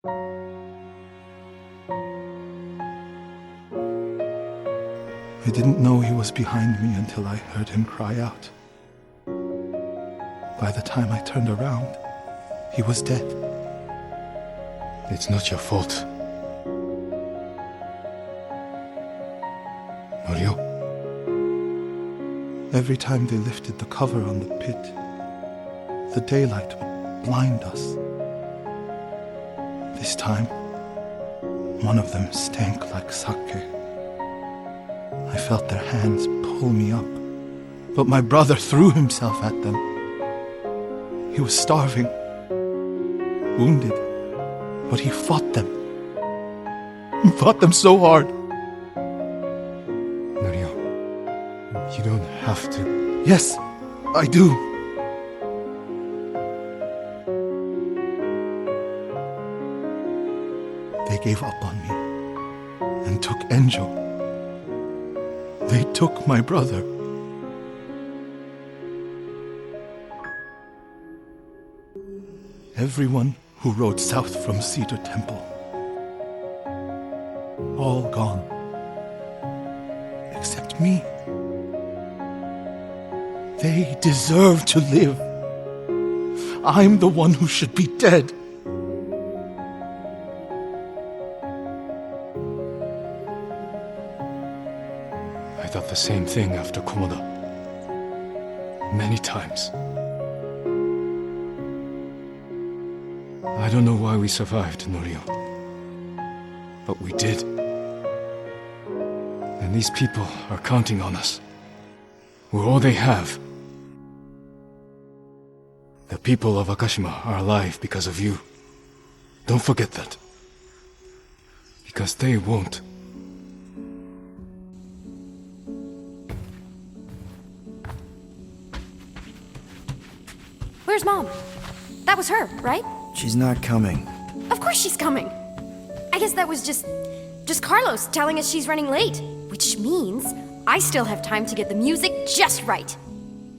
I didn't know he was behind me until I heard him cry out. By the time I turned around, he was dead. It's not your fault. Norio? Every time they lifted the cover on the pit, the daylight would blind us. This time, one of them stank like sake. I felt their hands pull me up, but my brother threw himself at them. He was starving, wounded, but he fought them. He fought them so hard. Norio, you don't have to. Yes, I do. They gave up on me and took Enjo. They took my brother. Everyone who rode south from Cedar Temple. All gone. Except me. They deserve to live. I'm the one who should be dead. I thought the same thing after Komoda. Many times. I don't know why we survived, Norio. But we did. And these people are counting on us. We're all they have. The people of Akashima are alive because of you. Don't forget that. Because they won't. Where's Mom? That was her, right? She's not coming. Of course she's coming. I guess that was just Carlos telling us she's running late. Which means I still have time to get the music just right.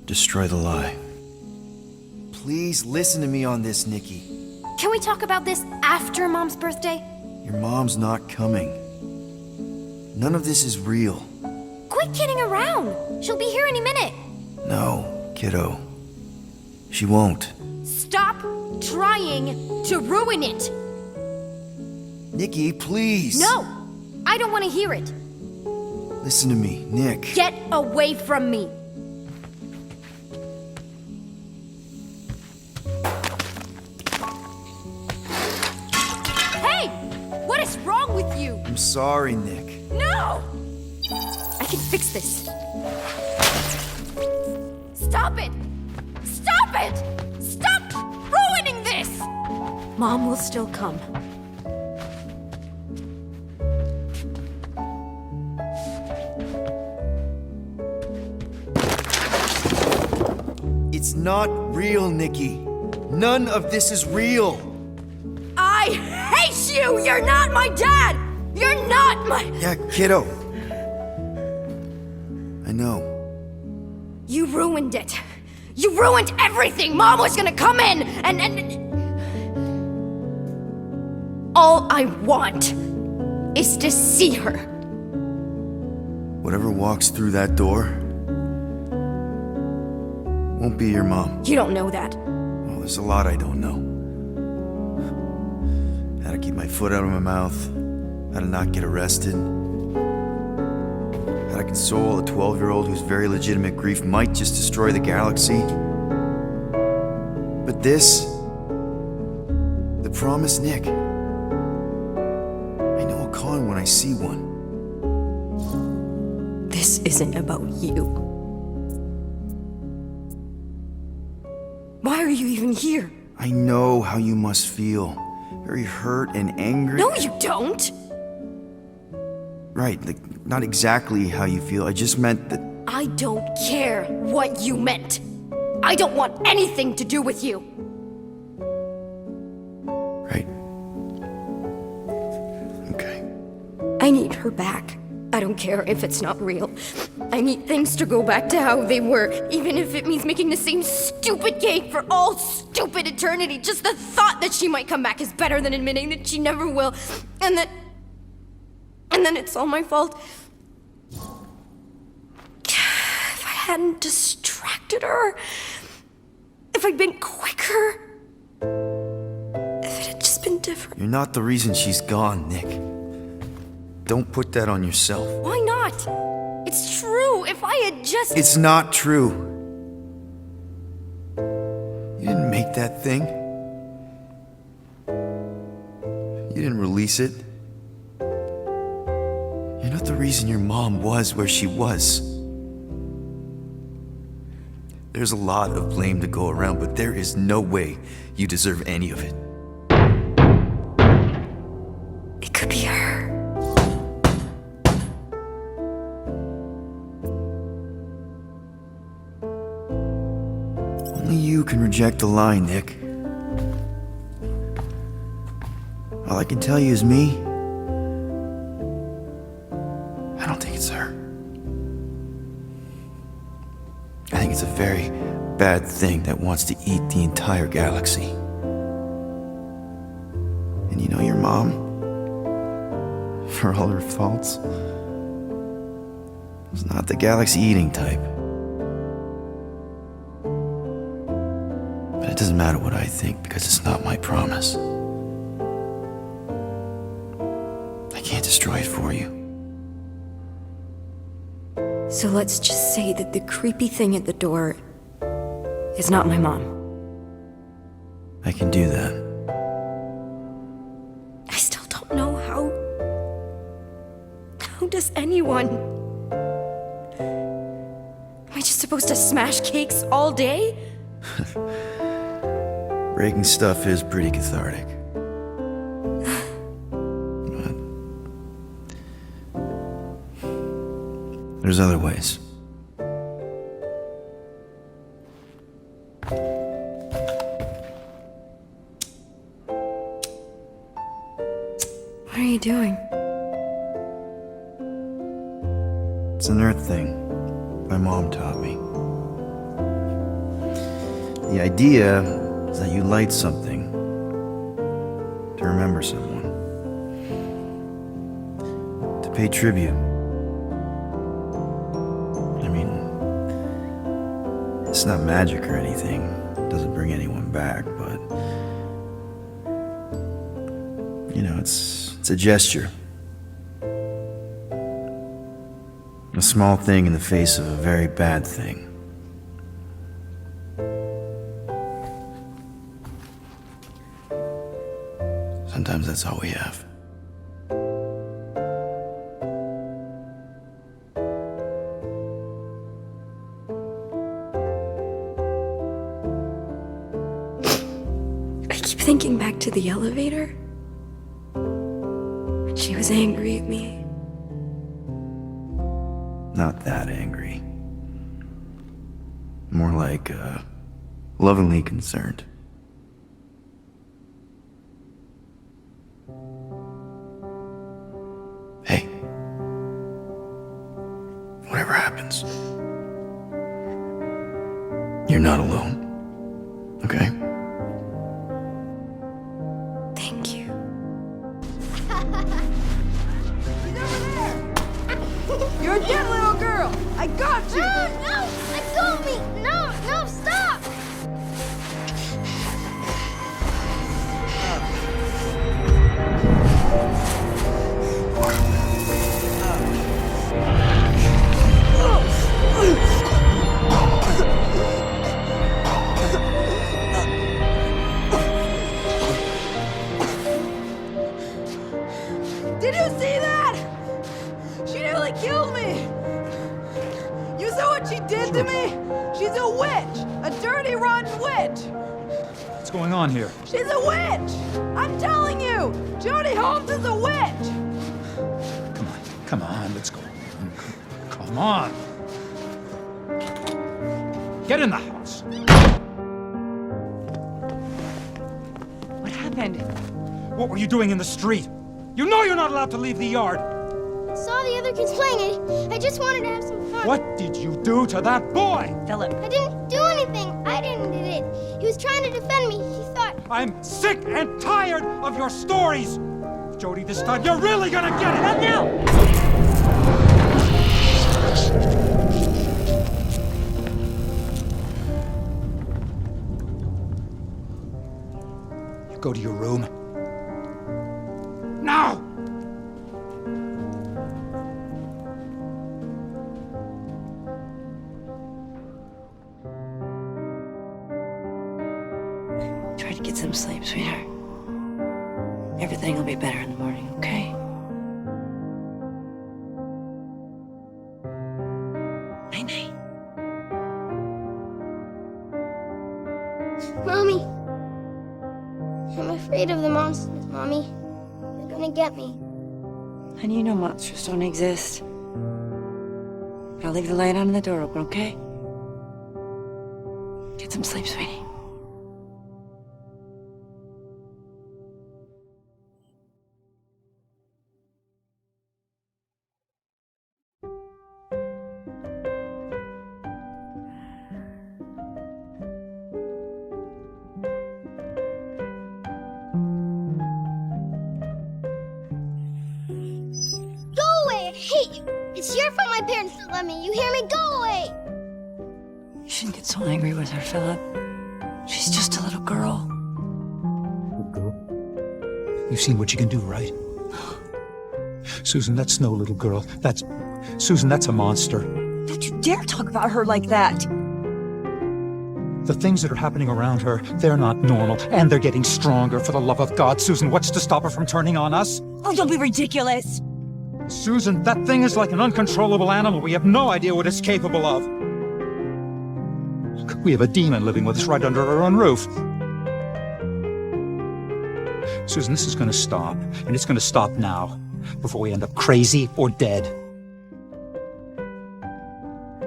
Destroy the lie. Please listen to me on this, Nikki. Can we talk about this after Mom's birthday? Your mom's not coming. None of this is real. Quit kidding around. She'll be here any minute. No, kiddo. She won't. Stop trying to ruin it. Nikki, please. No, I don't want to hear it. Listen to me, Nick. Get away from me. Hey, what is wrong with you? I'm sorry, Nick. No! I can fix this. Stop it! Stop it! Stop ruining this! Mom will still come. It's not real, Nikki. None of this is real. I hate you! You're not my dad! You're not my... Yeah, kiddo. I know. You ruined it. You ruined everything! Mom was gonna come in and... All I want is to see her. Whatever walks through that door won't be your mom. You don't know that. Well, there's a lot I don't know. How to keep my foot out of my mouth, how to not get arrested, how to console a 12-year-old whose very legitimate grief might just destroy the galaxy. But this, the promise, Nick, I know a con when I see one. This isn't about you. Why are you even here? I know how you must feel. Very hurt and angry. No, you don't! Right, like, not exactly how you feel. I just meant that... I don't care what you meant. I don't want anything to do with you. Right. Okay. I need her back. I don't care if it's not real. I need things to go back to how they were, even if it means making the same stupid cake for all stupid eternity. Just the thought that she might come back is better than admitting that she never will, and then it's all my fault. If I hadn't distracted her, if I'd been quicker, if it had just been different. You're not the reason she's gone, Nick. Don't put that on yourself. Why not? It's true. If I had just... It's not true. You didn't make that thing. You didn't release it. You're not the reason your mom was where she was. There's a lot of blame to go around, but there is no way you deserve any of it. It could be her. Only you can reject the lie, Nick. All I can tell you is me. I don't think it's her. I think it's a very bad thing that wants to eat the entire galaxy. And you know your mom, for all her faults, was not the galaxy eating type. But it doesn't matter what I think because it's not my promise. I can't destroy it for you. So let's just say that the creepy thing at the door is not my mom. I can do that. I still don't know how... How does anyone... Am I just supposed to smash cakes all day? Breaking stuff is pretty cathartic. But there's other ways. What are you doing? It's an Earth thing my mom taught me. The idea is that you light something to remember someone, to pay tribute. I mean, it's not magic or anything. It doesn't bring anyone back, but you know, it's a gesture. A small thing in the face of a very bad thing. Sometimes that's all we have. I keep thinking back to the elevator. When she was angry at me. Not that angry. More like, lovingly concerned. Hey. Whatever happens, you're not alone. Okay? Thank you. You're a dead little girl! I got you! No! Let go of me! No, stop! Did you see that? She nearly killed me! You saw what she did to me? She's a witch! A dirty, rotten witch! What's going on here? She's a witch! I'm telling you! Jody Holmes is a witch! Come on, let's go. Come on. Get in the house. What happened? What were you doing in the street? You know you're not allowed to leave the yard. saw the other kids playing it. I just wanted to have some fun. What did you do to that boy? Philip. I didn't do anything. I didn't do it. He was trying to defend me. He thought... I'm sick and tired of your stories. Jody, this time you're really gonna get it. Not now! You go to your room. Now! Try to get some sleep, sweetheart. Everything will be better in the morning, okay? Night-night. Mommy. I'm afraid of the monsters, Mommy. They're gonna get me. Honey, you know monsters don't exist. But I'll leave the light on and the door open, okay? Get some sleep, sweetie. Go away! I hate you! It's your fault my parents don't let me. You hear me? Go away! You shouldn't get so angry with her, Philip. She's just a little girl. Little girl? You've seen what you can do, right? Susan, that's no little girl. Susan, that's a monster. Don't you dare talk about her like that! The things that are happening around her, they're not normal, and they're getting stronger. For the love of God, Susan, what's to stop her from turning on us? Oh, don't be ridiculous! Susan, that thing is like an uncontrollable animal. We have no idea what it's capable of. We have a demon living with us right under our own roof. Susan, this is going to stop, and it's going to stop now, before we end up crazy or dead.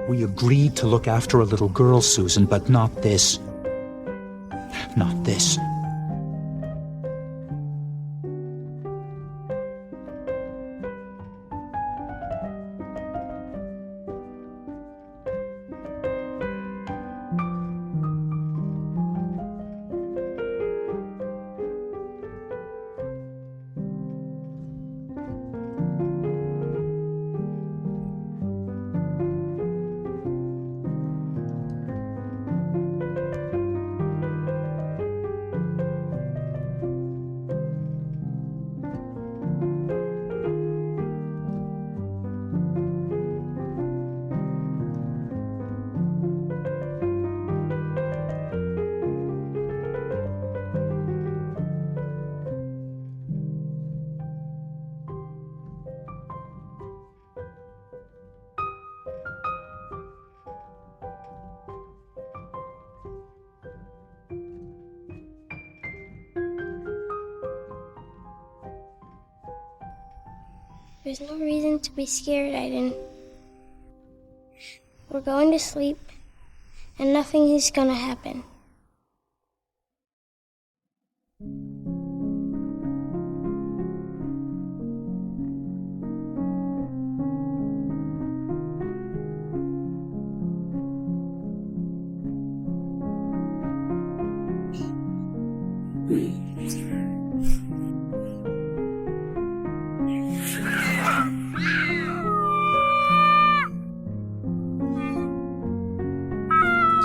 We agreed to look after a little girl, Susan, but not this. Not this. There's no reason to be scared, Aiden. We're going to sleep, and nothing is gonna happen.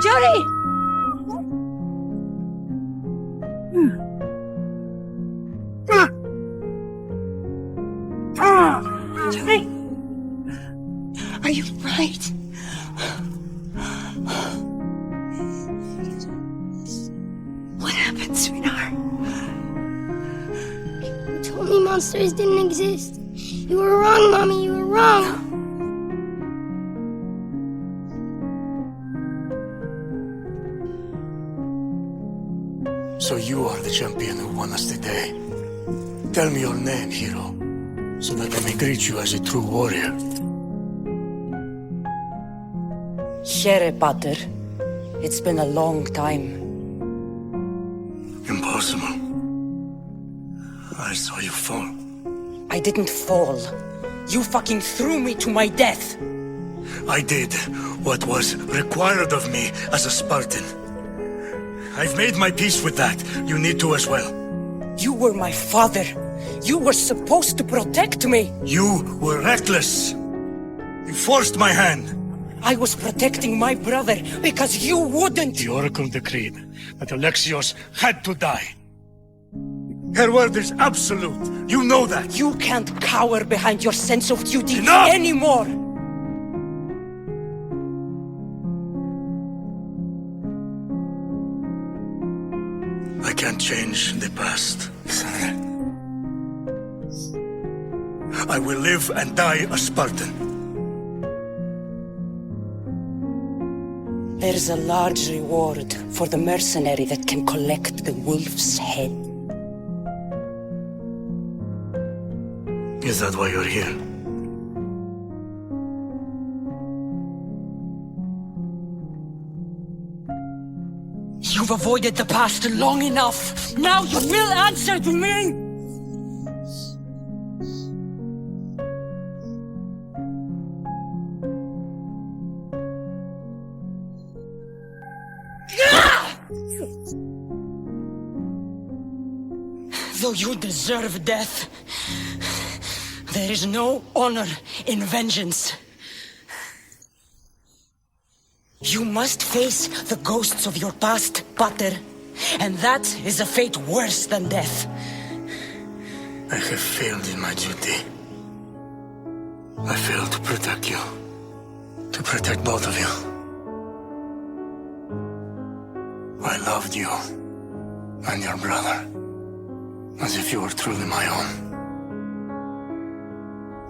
Jody! Jody! Are you right? What happened, sweetheart? You told me monsters didn't exist. You were wrong, Mommy. You were wrong. So you are the champion who won us today. Tell me your name, hero, so that I may greet you as a true warrior. Shere Potter. It's been a long time. Impossible. I saw you fall. I didn't fall. You fucking threw me to my death. I did what was required of me as a Spartan. I've made my peace with that. You need to as well. You were my father. You were supposed to protect me. You were reckless. You forced my hand. I was protecting my brother because you wouldn't. The Oracle decreed that Alexios had to die. Her word is absolute. You know that. You can't cower behind your sense of duty Enough! anymore. I can't change the past, Sandra. I will live and die a Spartan. There's a large reward for the mercenary that can collect the wolf's head. Is that why you're here? You've avoided the past long enough. Now you will answer to me! Though you deserve death, there is no honor in vengeance. You must face the ghosts of your past, Pater, and that is a fate worse than death. I have failed in my duty. I failed to protect you. To protect both of you. I loved you and your brother as if you were truly my own.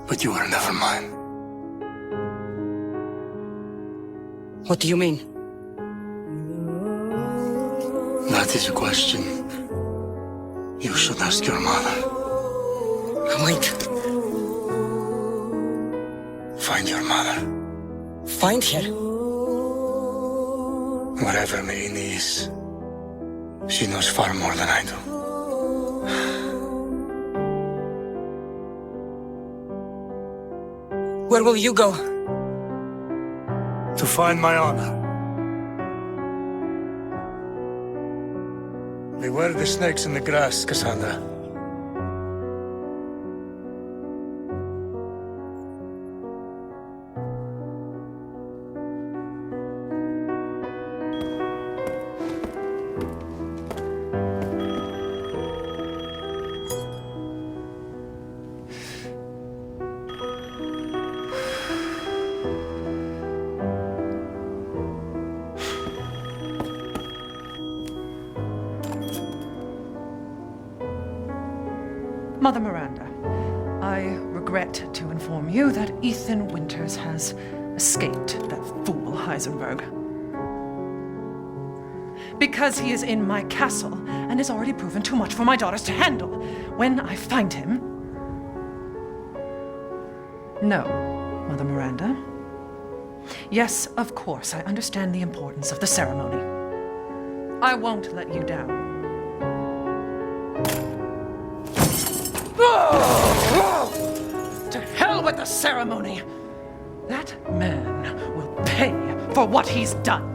But you were never mine. What do you mean? That is a question you should ask your mother. Wait. Find your mother. Find her? Wherever Meini is, she knows far more than I do. Where will you go? To find my honor. Beware the snakes in the grass, Cassandra. Mother Miranda, I regret to inform you that Ethan Winters has escaped that fool Heisenberg. Because he is in my castle and has already proven too much for my daughters to handle. When I find him... No, Mother Miranda. Yes, of course, I understand the importance of the ceremony. I won't let you down. To hell with the ceremony! That man will pay for what he's done.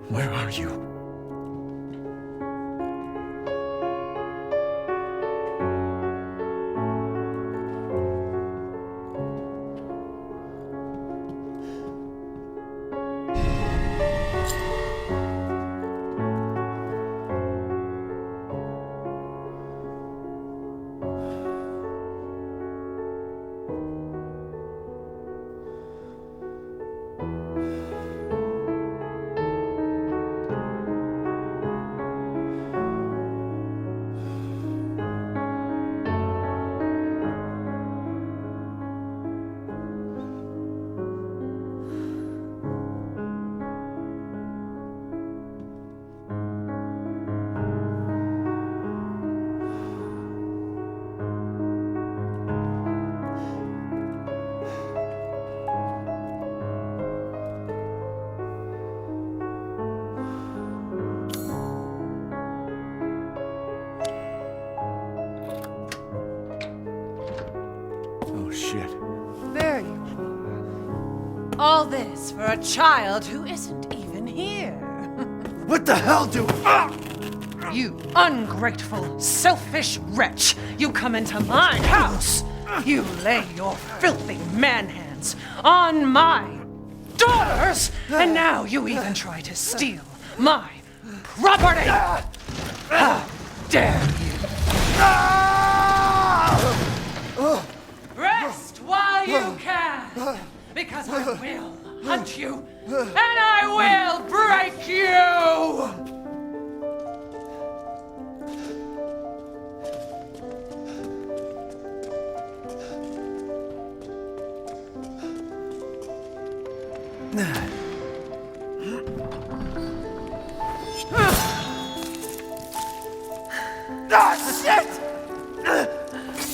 Where are you? Oh, shit. There you are. All this for a child who isn't even here. What the hell do... You ungrateful, selfish wretch! You come into my house! You lay your filthy man-hands on my daughters! And now you even try to steal my property! How dare you! Rest while you can! Because I will hunt you! And I will break you!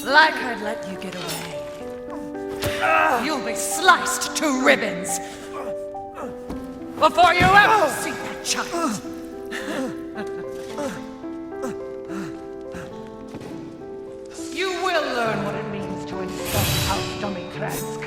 Like I'd let you get away. You'll be sliced to ribbons before you ever see that child. You will learn what it means to insult House Domitresk.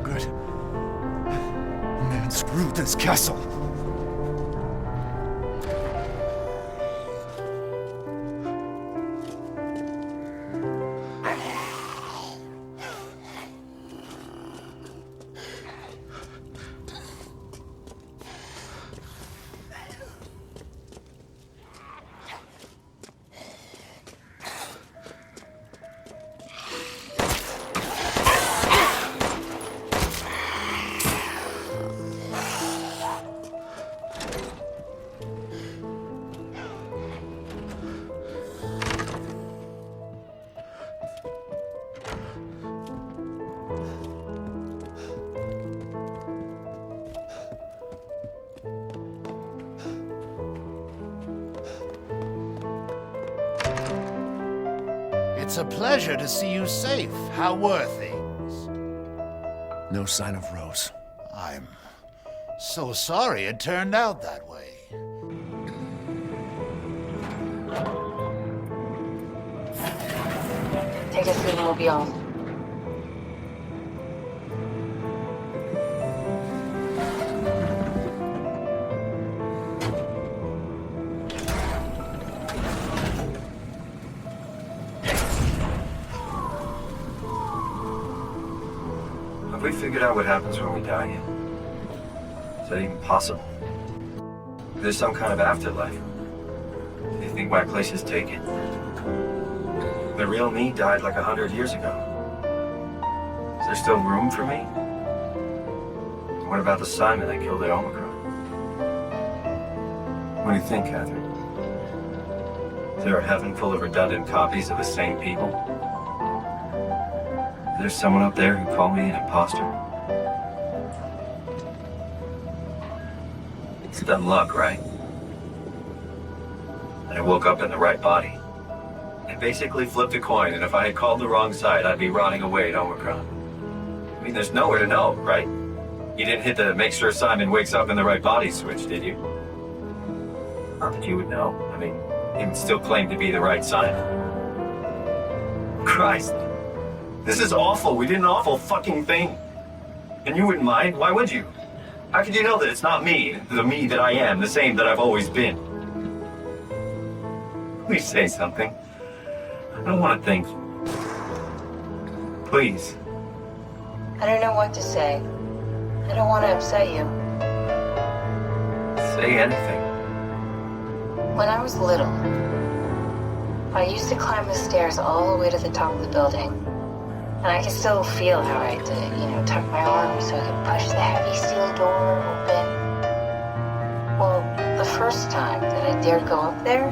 Good. Man screwed this castle. It's a pleasure to see you safe. How were things? No sign of Rose. I'm so sorry it turned out that way. Take a seat and we'll be off. Have we figured out what happens when we die yet? Is that even possible? Is there some kind of afterlife? Do you think my place is taken? The real me died like 100 years ago. Is there still room for me? What about the Simon that killed at Omicron? What do you think, Catherine? Is there a heaven full of redundant copies of the same people? Is there someone up there who called me an imposter? It's dumb luck, right? And I woke up in the right body. I basically flipped a coin, and if I had called the wrong side, I'd be rotting away at Omicron. I mean, there's nowhere to know, right? You didn't hit the make sure Simon wakes up in the right body switch, did you? Not that you would know. I mean, he would still claim to be the right Simon. Christ. This is awful. We did an awful fucking thing. And you wouldn't mind? Why would you? How could you know that it's not me, the me that I am, the same that I've always been? Please say something. I don't want to think. Please. I don't know what to say. I don't want to upset you. Say anything. When I was little, I used to climb the stairs all the way to the top of the building. And I can still feel how I had to, tuck my arms so I could push the heavy steel door open. Well, the first time that I dared go up there,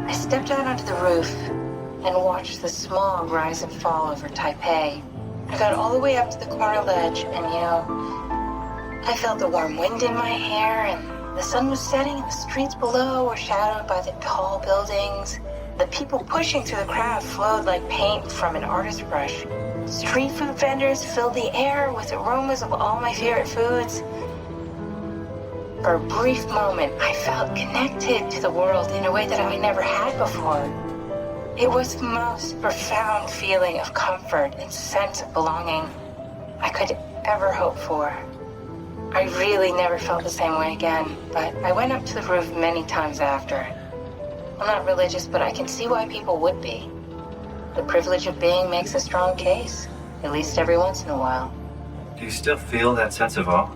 I stepped out onto the roof and watched the smog rise and fall over Taipei. I got all the way up to the corner ledge and, I felt the warm wind in my hair and the sun was setting and the streets below were shadowed by the tall buildings. The people pushing through the crowd flowed like paint from an artist's brush. Street food vendors filled the air with aromas of all my favorite foods. For a brief moment, I felt connected to the world in a way that I never had before. It was the most profound feeling of comfort and sense of belonging I could ever hope for. I really never felt the same way again, but I went up to the roof many times after. I'm not religious, but I can see why people would be. The privilege of being makes a strong case, at least every once in a while. Do you still feel that sense of awe?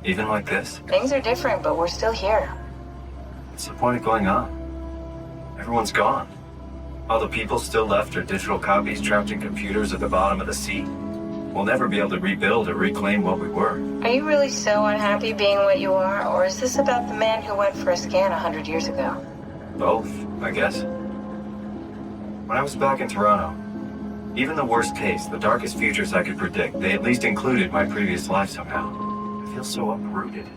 Even like this? Things are different, but we're still here. What's the point of going on? Everyone's gone. All the people still left are digital copies trapped in computers at the bottom of the sea. We'll never be able to rebuild or reclaim what we were. Are you really so unhappy being what you are, or is this about the man who went for a scan 100 years ago? Both, I guess. When I was back in Toronto, even the worst case, the darkest futures I could predict, they at least included my previous life somehow. I feel so uprooted.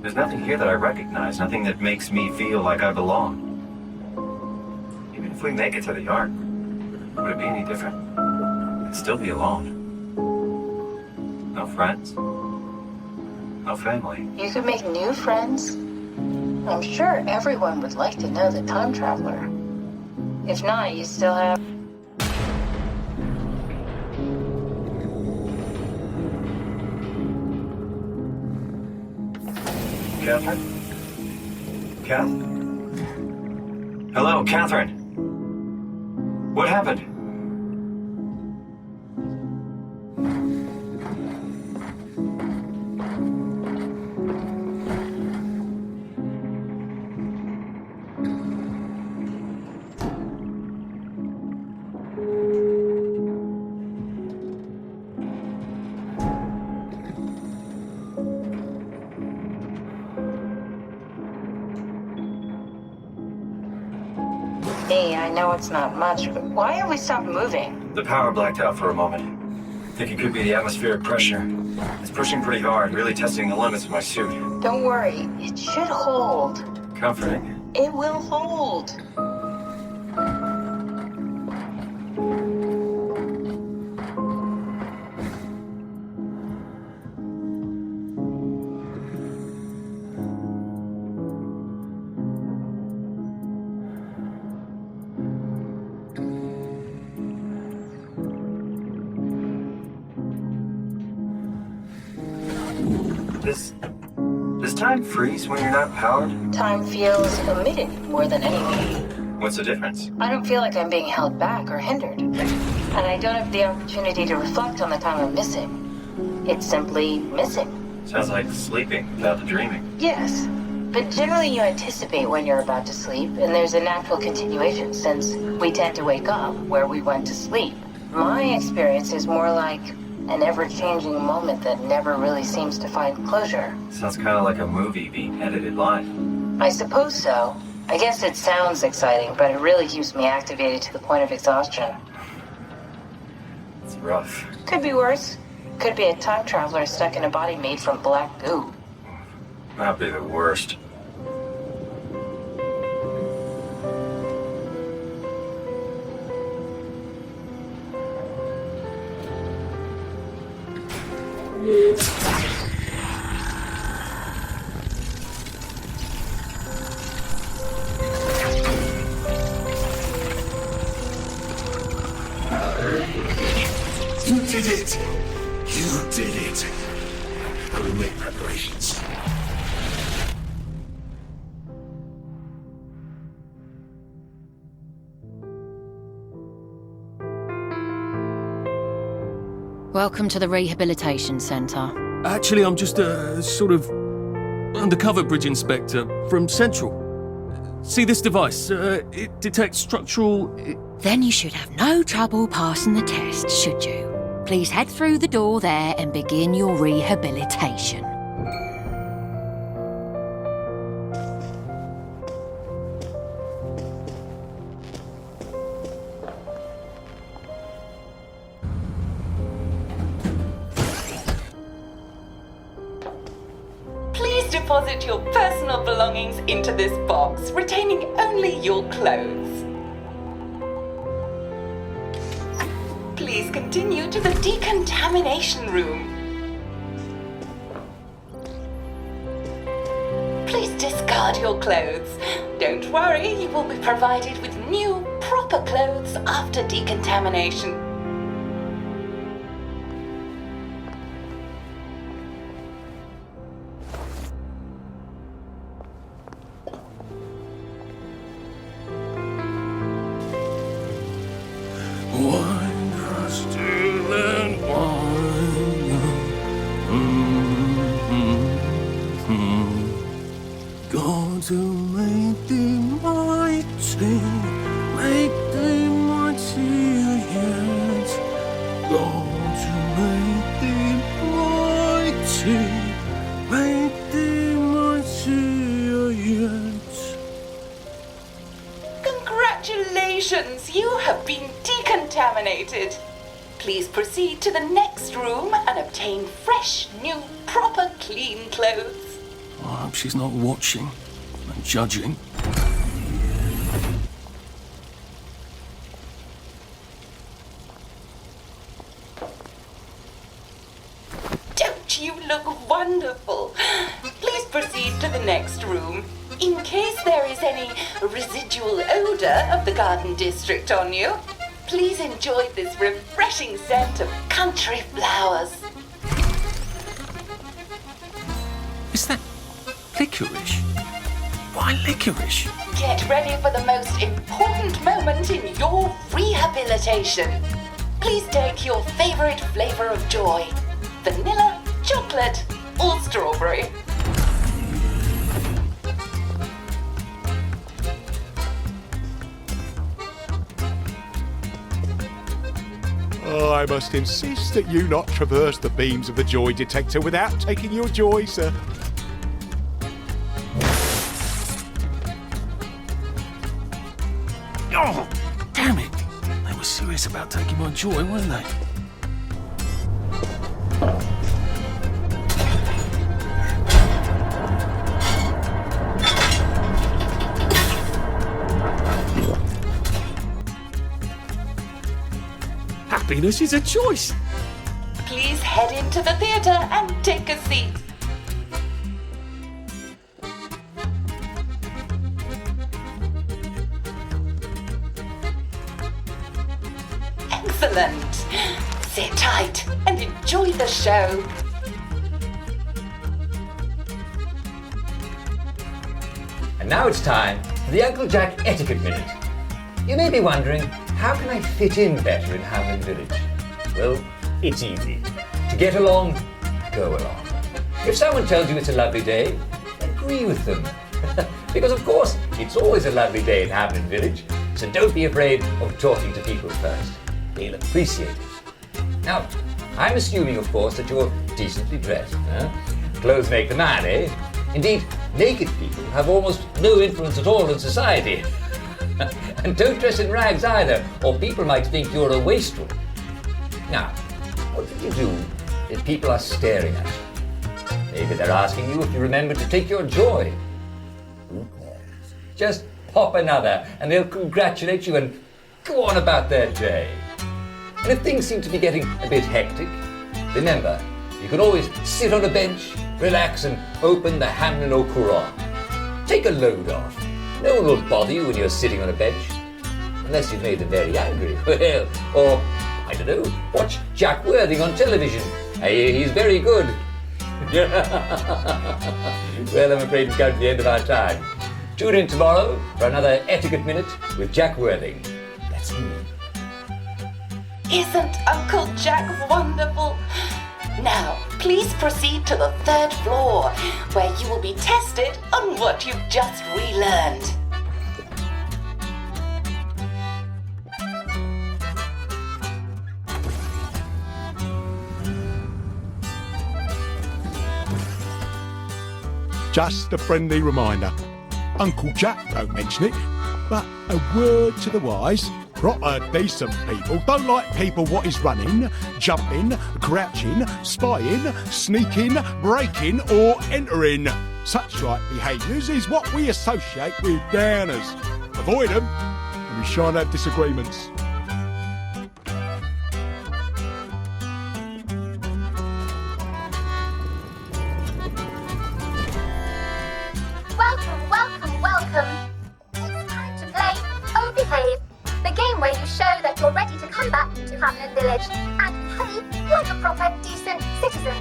There's nothing here that I recognize, nothing that makes me feel like I belong. Even if we make it to the Ark, would it be any different? I'd still be alone. No friends. No family. You could make new friends. I'm sure everyone would like to know the time traveler. If not, you still have... Catherine? Kath? Hello, Catherine. What happened? Hey, I know it's not much, but why have we stopped moving? The power blacked out for a moment. I think it could be the atmospheric pressure. It's pushing pretty hard, really testing the limits of my suit. Don't worry, it should hold. Comforting. It will hold. Does time freeze when you're not powered? Time feels omitted more than anything. What's the difference? I don't feel like I'm being held back or hindered. And I don't have the opportunity to reflect on the time I'm missing. It's simply missing. Sounds like sleeping without the dreaming. Yes. But generally you anticipate when you're about to sleep, and there's a natural continuation since we tend to wake up where we went to sleep. My experience is more like an ever-changing moment that never really seems to find closure. Sounds kind of like a movie being edited live. I suppose so. I guess it sounds exciting, but it really keeps me activated to the point of exhaustion. It's rough. Could be worse. Could be a time traveler stuck in a body made from black goo. That'd be the worst. You did it! You did it! I will make preparations. Welcome to the Rehabilitation Centre. Actually, I'm just a sort of undercover bridge inspector from Central. See this device? It detects structural... Then you should have no trouble passing the test, should you? Please head through the door there and begin your rehabilitation. Deposit your personal belongings into this box, retaining only your clothes. Please continue to the decontamination room. Please discard your clothes. Don't worry, you will be provided with new, proper clothes after decontamination. Congratulations, you have been decontaminated. Please proceed to the next room and obtain fresh, new, proper, clean clothes. I hope she's not watching and judging. Don't you look wonderful? Please proceed to the next room. In case there is any residual odor of the garden district on you, please enjoy this refreshing scent of country flowers. Is that licorice? Why licorice? Get ready for the most important moment in your rehabilitation. Please take your favorite flavor of joy: vanilla, chocolate, or strawberry. I must insist that you not traverse the beams of the joy detector without taking your joy, sir. Oh, damn it! They were serious about taking my joy, weren't they? Happiness is a choice. Please head into the theater and take a seat. Excellent. Sit tight and enjoy the show. And now it's time for the Uncle Jack Etiquette Minute. You may be wondering, how can I fit in better in Hamlin Village? Well, it's easy. To get along, go along. If someone tells you it's a lovely day, agree with them. Because of course, it's always a lovely day in Hamlin Village, so don't be afraid of talking to people first. They'll appreciate it. Now, I'm assuming, of course, that you're decently dressed. Clothes make the man, eh? Indeed, naked people have almost no influence at all in society. And don't dress in rags either, or people might think you're a wastrel. Now, what do you do if people are staring at you? Maybe they're asking you if you remember to take your joy. Just pop another, and they'll congratulate you and go on about their day. And if things seem to be getting a bit hectic, remember, you can always sit on a bench, relax, and open the Hamlin au Courant. Take a load off. No one will bother you when you're sitting on a bench. Unless you've made them very angry. Well, or, I don't know, watch Jack Worthing on television. I hear he's very good. Well, I'm afraid we've come to the end of our time. Tune in tomorrow for another Etiquette Minute with Jack Worthing. That's me. Isn't Uncle Jack wonderful? Now, please proceed to the 3rd floor, where you will be tested on what you've just relearned. Just a friendly reminder. Uncle Jack don't mention it, but a word to the wise. Proper decent people don't like people what is running, jumping, crouching, spying, sneaking, breaking or entering. Such like behaviours is what we associate with downers. Avoid them and we shan't have disagreements. Welcome, welcome, welcome. It's time to play Oh Behave, the game where you show that you're ready to come back to Hamlin Village and behave like a proper, decent citizen.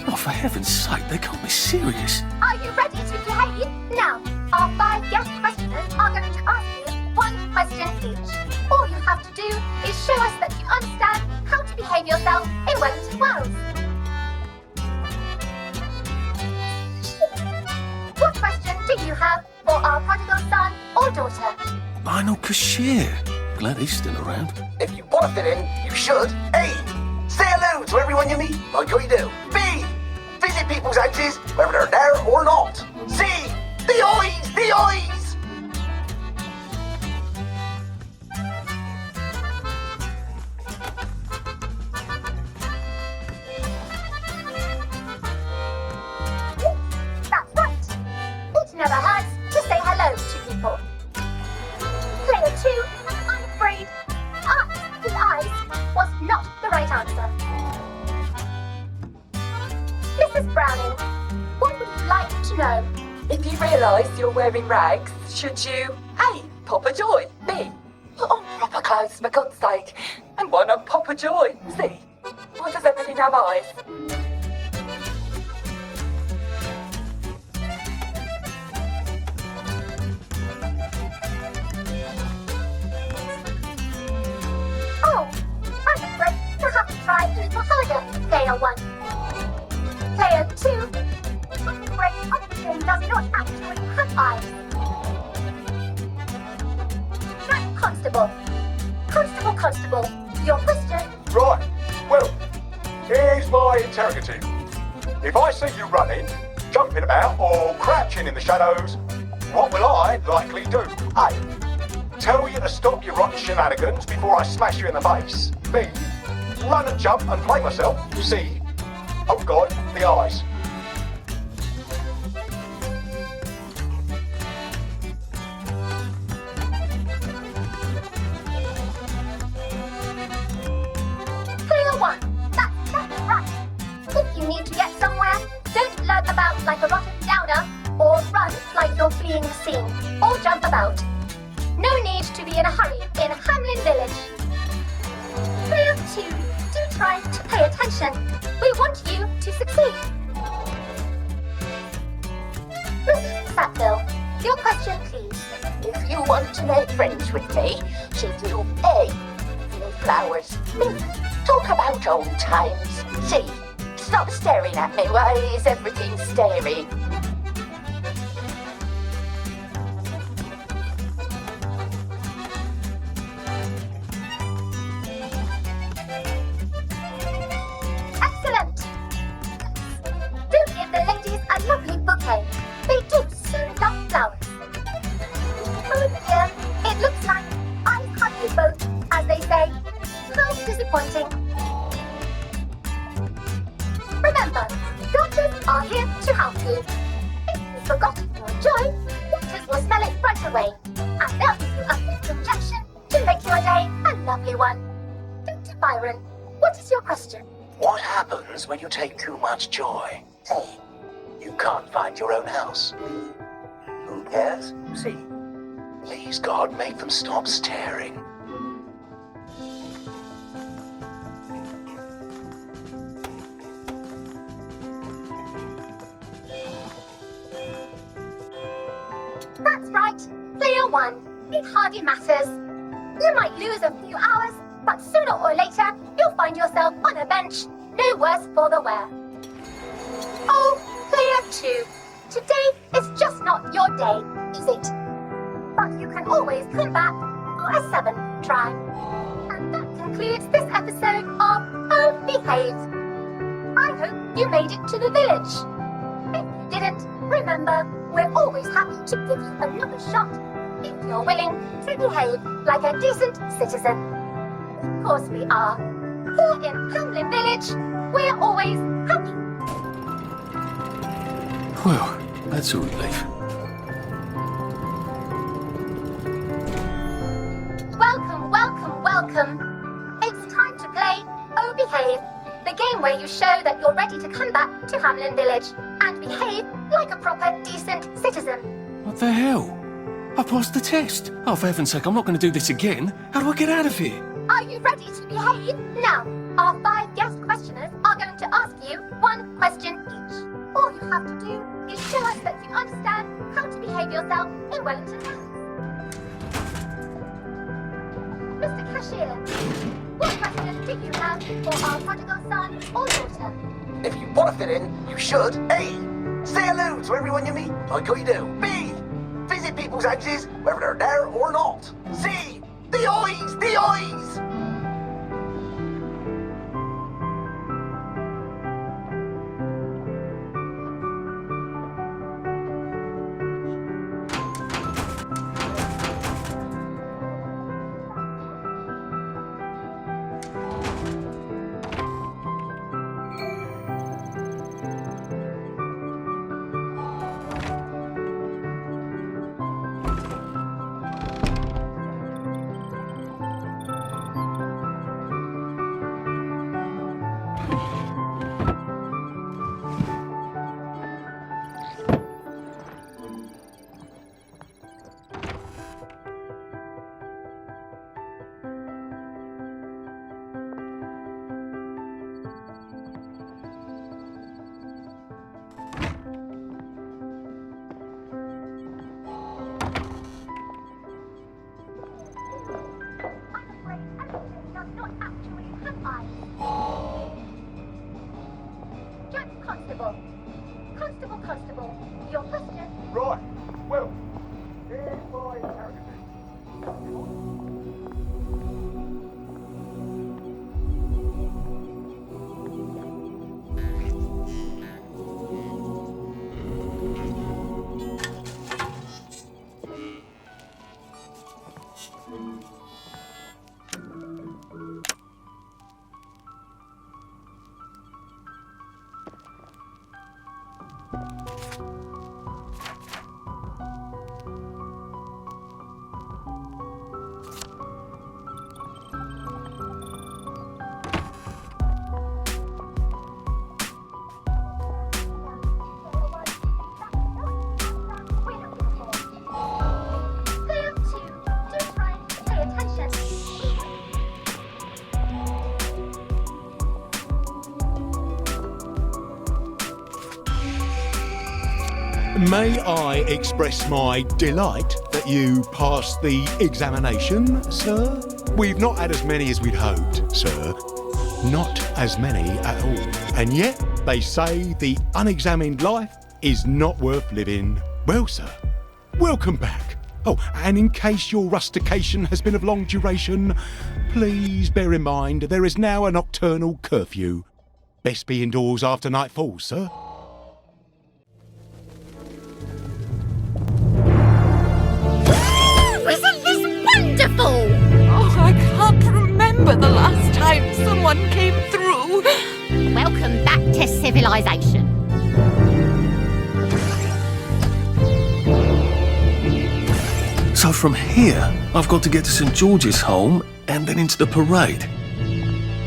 Oh, for heaven's sake, they can't be serious. Are you ready to behave? Now, our 5 guest questioners are going to ask you 1 question each. All you have to do is show us that you understand how to behave yourself in Wellington Wells. What question do you have for our prodigal son or daughter? Lionel Cashier. Glad he's still around. If you want to fit in, you should. A. Say hello to everyone you meet, like we do. B. Visit people's houses, whether they're there or not. C. The eyes! The eyes! That's right. It never hurts to say hello to people. Player 2, I'm afraid, eyes with eyes was not the right answer. Mrs. Browning, what would you like to know? If you realise you're wearing rags, should you A. Pop a joy, B. Put on proper clothes for God's sake, and why not pop a joy, C. Why does everything have eyes? Oh, I'm afraid you have to try a little harder, Player 1. Player 2, I'm afraid oxygen does not actually have eyes. Now, Constable, your question. Right, well, here's my interrogative. If I see you running, jumping about, or crouching in the shadows, what will I likely do? A. Tell you to stop your rotten shenanigans before I smash you in the face. B. Run and jump and play myself. C. Oh God, the eyes. Player 1, that's right. If you need to get somewhere, don't lurk about like a rotten downer, or run like you're fleeing the scene, or jump about. No need to be in a hurry in Hamlin Village. Player 2, do try to pay attention. We want you to succeed. Mrs. Sackville, Your question, please. If you want to make friends with me, should you A. Give me flowers, B. Talk about old times, C. Stop staring at me, why is everything staring? Excellent! Do give the ladies a lovely bouquet. They do so love flowers. Oh dear, it looks like I've had you both, as they say. How disappointing. Remember, doctors are here to help you. If you've forgotten your joy, doctors will smell it right away. And they'll give you a quick injection to make your day a lovely one. Dr. Byron, what is your question? What happens when you take too much joy? A. You can't find your own house. B. Who cares? C. Please, God, make them stop staring. That's right. Player 1. It hardly matters. You might lose a few hours, but sooner or later, you'll find yourself on a bench, no worse for the wear. Oh, Player 2. Today is just not your day, is it? But you can always come back for a 7th try. And that concludes this episode of Oh Behave. I hope you made it to the village. If you didn't, remember, we're always happy to give you another shot if you're willing to behave like a decent citizen. Of course we are. Here in Hamlin Village, we're always happy. Well, that's a relief. Welcome, welcome, welcome. It's time to play Oh Behave, the game where you show that you're ready to come back to Hamlin Village and behave like a proper, decent citizen. What the hell? I passed the test. Oh, for heaven's sake, I'm not going to do this again. How do I get out of here? Are you ready to behave? Now, our 5 guest questioners are going to ask you 1 question each. All you have to do is show us that you understand how to behave yourself in Wellington House. Mr. Cashier, what question do you have for our prodigal son or daughter? If you want to fit in, you should A. Say hello to everyone you meet, like how you do. B. Visit people's houses, whether they're there or not. C. The eyes! The eyes! Constable, your question. Right, well, May I express my delight that you passed the examination, sir? We've not had as many as we'd hoped, sir. Not as many at all. And yet, they say the unexamined life is not worth living. Well, sir, welcome back. Oh, and in case your rustication has been of long duration, please bear in mind there is now a nocturnal curfew. Best be indoors after nightfall, sir. Isn't this wonderful? Oh, I can't remember the last time someone came through. Welcome back to civilization. So from here, I've got to get to St. George's home and then into the parade.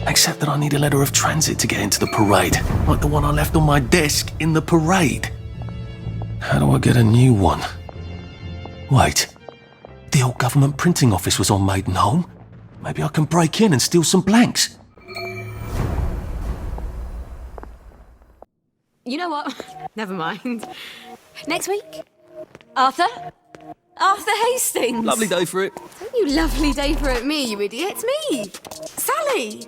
Except that I need a letter of transit to get into the parade, like the one I left on my desk in the parade. How do I get a new one? Wait, the old government printing office was on Maidenholm. Maybe I can break in and steal some blanks. You know what? Never mind. Next week? Arthur Hastings! Lovely day for it. Don't you lovely day for it me, you idiot. It's me! Sally!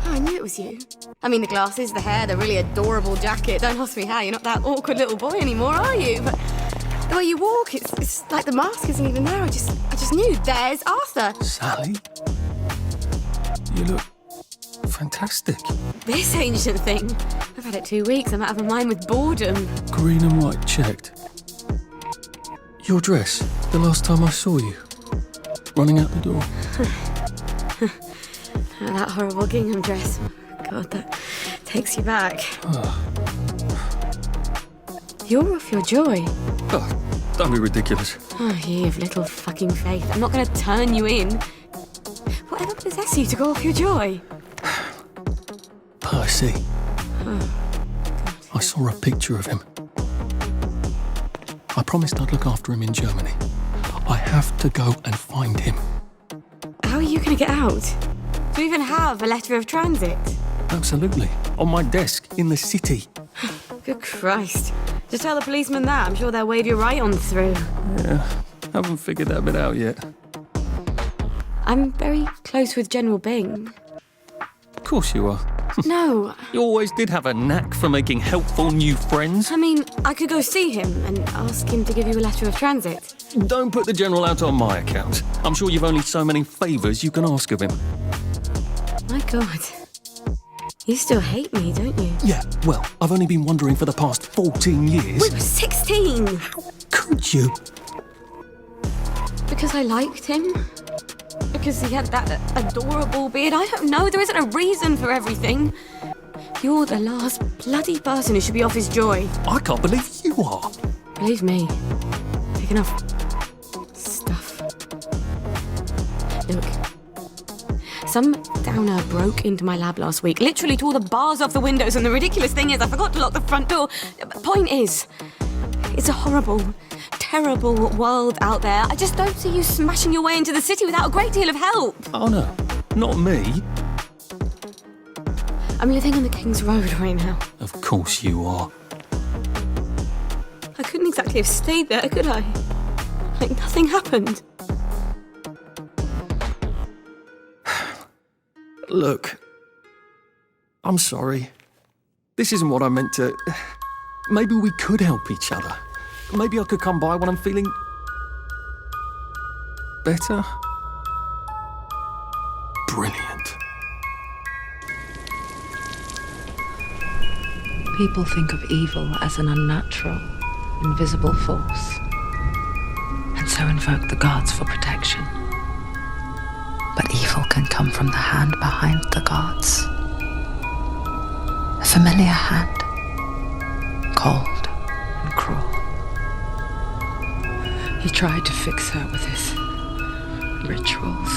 Oh, I knew it was you. I mean, the glasses, the hair, the really adorable jacket. Don't ask me how, you're not that awkward little boy anymore, are you? But the way you walk, it's like the mask isn't even there. I just knew. There's Arthur. Sally? You look fantastic. This ancient thing. I've had it 2 weeks. I'm out of my mind with boredom. Green and white checked. Your dress, the last time I saw you. Running out the door. That horrible gingham dress. God, that takes you back. You're off your joy. Oh, don't be ridiculous. Oh, you have little fucking faith. I'm not going to turn you in. Whatever possesses you to go off your joy? Percy. I saw a picture of him. I promised I'd look after him in Germany. I have to go and find him. How are you going to get out? Do you even have a letter of transit? Absolutely. On my desk, in the city. Good Christ. Just tell the policeman that. I'm sure they'll wave you right on through. Yeah, haven't figured that bit out yet. I'm very close with General Bing. Of course you are. No. You always did have a knack for making helpful new friends. I mean, I could go see him and ask him to give you a letter of transit. Don't put the General out on my account. I'm sure you've only so many favours you can ask of him. My God. You still hate me, don't you? Yeah, well, I've only been wondering for the past 14 years. We were 16! How could you? Because I liked him? Because he had that adorable beard? I don't know, there isn't a reason for everything. You're the last bloody person who should be off his joy. I can't believe you are. Believe me. Take enough stuff. Look. Some downer broke into my lab last week, literally tore the bars off the windows, and the ridiculous thing is I forgot to lock the front door. Point is, it's a horrible, terrible world out there. I just don't see you smashing your way into the city without a great deal of help. Oh no, not me. I'm living on the King's Road right now. Of course you are. I couldn't exactly have stayed there, could I? Like nothing happened. Look, I'm sorry. This isn't what I meant to... Maybe we could help each other. Maybe I could come by when I'm feeling... better? Brilliant. People think of evil as an unnatural, invisible force, and so invoke the gods for protection. But evil can come from the hand behind the gods. A familiar hand, cold and cruel. He tried to fix her with his rituals,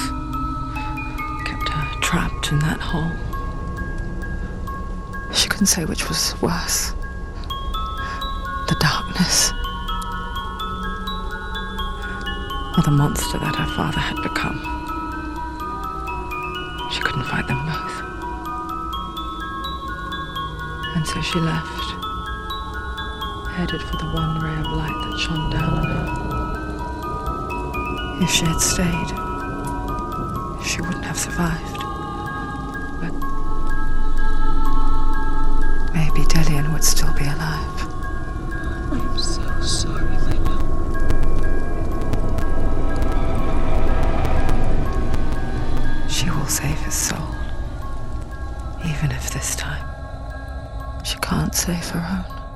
kept her trapped in that hole. She couldn't say which was worse. The darkness, or the monster that her father had become. She couldn't fight them both. And so she left headed for the one ray of light that shone down on her. If she had stayed, she wouldn't have survived. But maybe Delian would still be alive. I'm so sorry, Lena. She will save his soul, even if this time she can't save her own.